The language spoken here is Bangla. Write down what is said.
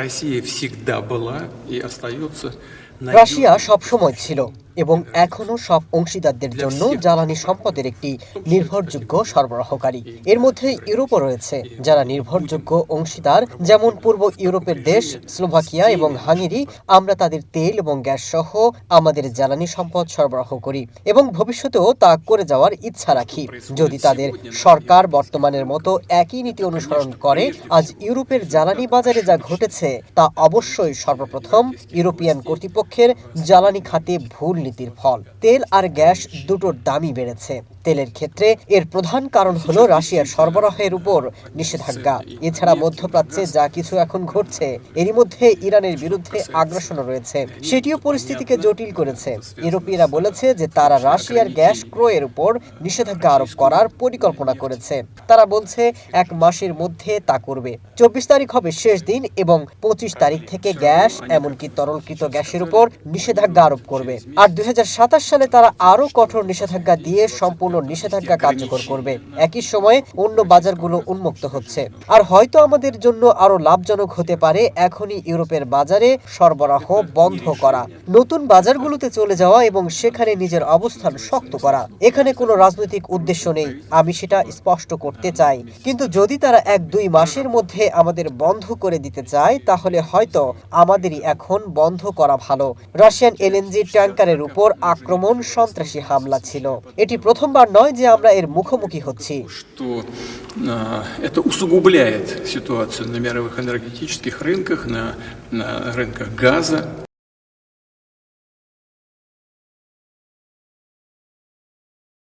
Россия всегда была и остается রাশিয়া надежным সবসময় ছিল поставщиком এবং এখনও সব অংশীদারদের для জন্য всех জ্বালানি наших সম্পদের партнеров, একটি в том числе, кстати নির্ভরযোগ্য говоря, সরবরাহকারী। и এর для মধ্যে ইউরোপও Евросоюза. রয়েছে, И যারা мы не будем নির্ভরযোগ্য অংশীদার, যেমন работать পূর্ব в таком ইউরোপের দেশ режиме с স্লোভাকিয়া এবং теми нашими হাঙ্গেরি। партнерами. আমরা তাদের তেল এবং গ্যাস সহ আমাদের জ্বালানি সম্পদ সরবরাহ করি এবং ভবিষ্যতেও তা করে যাওয়ার ইচ্ছা То, что রাখি। происходит যদি তাদের сегодня на সরকার европейских বর্তমানের рынках, মতো একই নীতি это, অনুসরণ конечно, করে, прежде আজ всего ইউরোপের জ্বালানি результат বাজারে যা ошибочной ঘটেছে তা অবশ্যই политики সর্বপ্রথম европейских ইউরোপিয়ান властей কর্তৃপক্ষের в জ্বালানি Средней খাতে и ভুল নীতির ফল। Восточной তেল আর গ্যাস Азии. দুটোর দামই বেড়েছে। তেলের ক্ষেত্রে এর প্রধান কারণ Ну, হলো сейчас রাশিয়ার действительно সরবরাহের উপর поднялись নিষেধাজ্ঞা। цены и на এছাড়া нефть, и на মধ্যপ্রাচ্যে газ. যা কিছু এখন ঘটছে, এরই মধ্যে ইরানের Что বিরুদ্ধে касается আগ্রাসনও রয়েছে, нефти, সেটিও то পরিস্থিতিকে понятно, জটিল করেছে। это связано ইউরোপীয়রা с বলেছে যে তারা теми же রাশিয়ার গ্যাস ক্রয়ের ограничениями উপর নিষেধাজ্ঞা আরোপ российскую করার পরিকল্পনা нефть করেছে। তারা বলছে এক মাসের মধ্যে তা করবে। 24 তারিখ হবে শেষ দিন এবং 25 তারিখ থেকে Все গ্যাস, равно они, как এমনকি তরলকৃত сейчас গ্যাসের сказали, উপর নিষেধাজ্ঞা আরোপ করবে। через আর месяц 2027 সালে তারা আরও কঠোর чтобы নিষেধাজ্ঞা দিয়ে সম্পূর্ণ 2025 নিষেধাজ্ঞা ввести কার্যকর করবে। ограничения на একই সময়ে অন্য российского বাজারগুলো газа উন্মুক্ত через হচ্ছে। рынок. আর হয়তো আমাদের জন্য আরো লাভজনক হতে পারে এখনই ইউরোপের বাজারে সরবরাহ Это বন্ধ не করা, решение. নতুন বাজারগুলোতে চলে যাওয়া এবং সেখানে নিজের অবস্থান শক্ত করা। এখানে কোনো রাজনৈতিক উদ্দেশ্য নেই, আমি সেটা স্পষ্ট করতে চাই। কিন্তু যদি তারা 1-2 মাসের মধ্যে আমাদের বন্ধ করে দিতে চায়, তাহলে হয়তো আমাদেরই এখন বন্ধ করা ভালো। রাশিয়ান এলএনজি ট্যাঙ্কারের উপর আক্রমণ সন্ত্রাসী হামলা ছিল। এটি প্রথমবার নয় যে আমরা এর মুখোমুখি হচ্ছি। Что это усугубляет ситуацию на мировых энергетических рынках, на рынках газа.